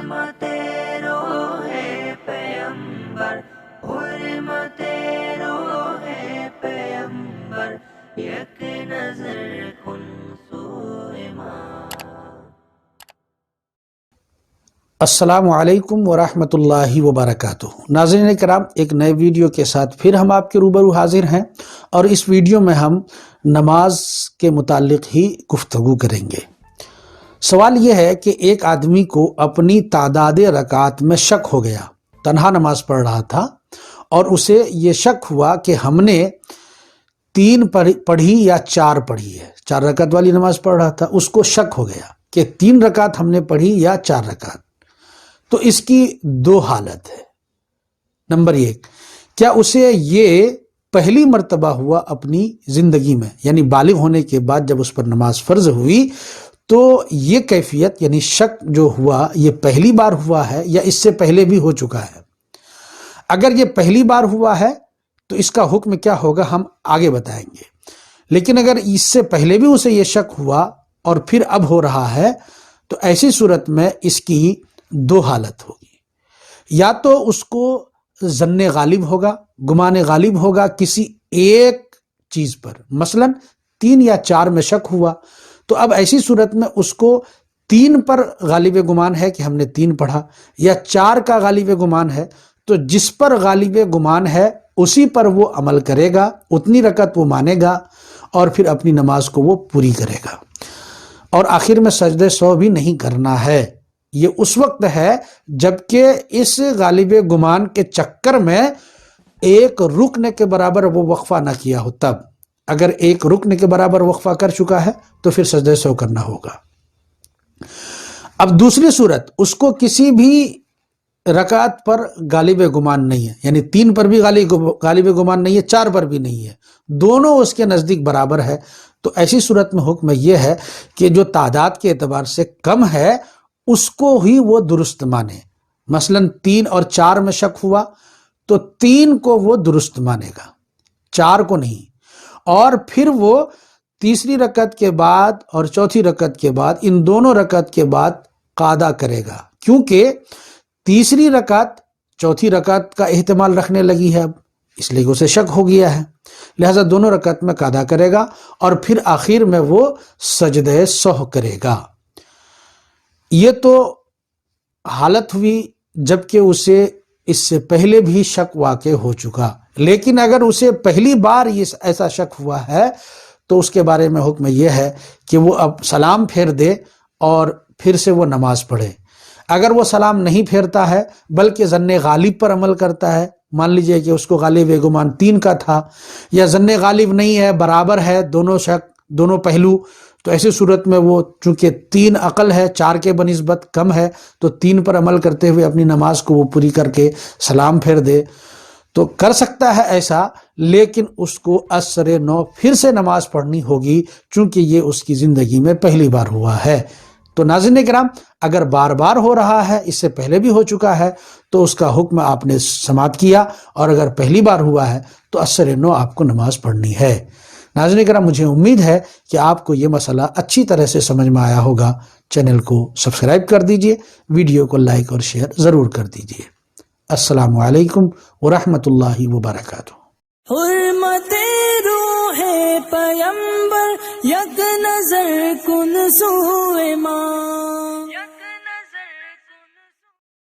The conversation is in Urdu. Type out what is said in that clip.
حرمت روح پیمبر، حرمت روح پیمبر، یک نظر کن سوئے ماں۔ السلام علیکم ورحمۃ اللہ وبرکاتہ۔ ناظرین کرام، ایک نئے ویڈیو کے ساتھ پھر ہم آپ کے روبرو حاضر ہیں، اور اس ویڈیو میں ہم نماز کے متعلق ہی گفتگو کریں گے۔ سوال یہ ہے کہ ایک آدمی کو اپنی تعداد رکعات میں شک ہو گیا، تنہا نماز پڑھ رہا تھا اور اسے یہ شک ہوا کہ ہم نے 3 پڑھی یا 4 پڑھی ہے۔ 4 رکعت والی نماز پڑھ رہا تھا، اس کو شک ہو گیا کہ 3 رکعت ہم نے پڑھی یا 4 رکعت۔ تو اس کی 2 حالت ہے۔ نمبر 1، کیا اسے یہ پہلی مرتبہ ہوا اپنی زندگی میں، یعنی بالغ ہونے کے بعد جب اس پر نماز فرض ہوئی تو یہ کیفیت یعنی شک جو ہوا یہ پہلی بار ہوا ہے یا اس سے پہلے بھی ہو چکا ہے؟ اگر یہ پہلی بار ہوا ہے تو اس کا حکم کیا ہوگا ہم آگے بتائیں گے، لیکن اگر اس سے پہلے بھی اسے یہ شک ہوا اور پھر اب ہو رہا ہے تو ایسی صورت میں اس کی 2 حالت ہوگی۔ یا تو اس کو ظن غالب ہوگا، گمان غالب ہوگا کسی ایک چیز پر، مثلا 3 یا 4 میں شک ہوا تو اب ایسی صورت میں اس کو 3 پر غالب گمان ہے کہ ہم نے 3 پڑھا، یا 4 کا غالب گمان ہے تو جس پر غالب گمان ہے اسی پر وہ عمل کرے گا، اتنی رکعت وہ مانے گا اور پھر اپنی نماز کو وہ پوری کرے گا۔ اور آخر میں سجدہ سہو بھی نہیں کرنا ہے۔ یہ اس وقت ہے جبکہ اس غالب گمان کے چکر میں ایک رکن کے برابر وہ وقفہ نہ کیا ہو، تب اگر ایک رکن کے برابر وقفہ کر چکا ہے تو پھر سجدہ سہو کرنا ہوگا۔ اب دوسری صورت، اس کو کسی بھی رکعت پر غالب گمان نہیں ہے، یعنی 3 پر بھی غالب گمان نہیں ہے، 4 پر بھی نہیں ہے، دونوں اس کے نزدیک برابر ہے، تو ایسی صورت میں حکم یہ ہے کہ جو تعداد کے اعتبار سے کم ہے اس کو ہی وہ درست مانے۔ مثلا 3 اور 4 میں شک ہوا تو 3 کو وہ درست مانے گا، 4 کو نہیں، اور پھر وہ تیسری رکعت کے بعد اور چوتھی رکعت کے بعد، ان دونوں رکعت کے بعد قاعدہ کرے گا، کیونکہ تیسری رکعت چوتھی رکعت کا احتمال رکھنے لگی ہے اب، اس لیے اسے شک ہو گیا ہے، لہذا دونوں رکعت میں قاعدہ کرے گا اور پھر آخر میں وہ سجدہ سہو کرے گا۔ یہ تو حالت ہوئی جبکہ اسے اس سے پہلے بھی شک واقع ہو چکا، لیکن اگر اسے پہلی بار ایسا شک ہوا ہے تو اس کے بارے میں حکم یہ ہے کہ وہ اب سلام پھیر دے اور پھر سے وہ نماز پڑھے۔ اگر وہ سلام نہیں پھیرتا ہے بلکہ ظن غالب پر عمل کرتا ہے، مان لیجئے کہ اس کو غالب گمان 3 کا تھا، یا ظن غالب نہیں ہے، برابر ہے دونوں شک، دونوں پہلو، تو ایسی صورت میں وہ چونکہ 3 اقل ہے، 4 کے بنسبت کم ہے، تو 3 پر عمل کرتے ہوئے اپنی نماز کو وہ پوری کر کے سلام پھیر دے تو کر سکتا ہے ایسا، لیکن اس کو عصر نو پھر سے نماز پڑھنی ہوگی چونکہ یہ اس کی زندگی میں پہلی بار ہوا ہے۔ تو ناظرین کرام، اگر بار بار ہو رہا ہے، اس سے پہلے بھی ہو چکا ہے تو اس کا حکم آپ نے سماعت کیا، اور اگر پہلی بار ہوا ہے تو عصر نو آپ کو نماز پڑھنی ہے۔ ناظرین کرام، مجھے امید ہے کہ آپ کو یہ مسئلہ اچھی طرح سے سمجھ میں آیا ہوگا۔ چینل کو سبسکرائب کر دیجئے، ویڈیو کو لائک اور شیئر ضرور کر دیجئے۔ السلام علیکم ورحمۃ اللہ وبرکاتہ۔ حرمت روح پیمبر، یک نظر کن سوئے ماں۔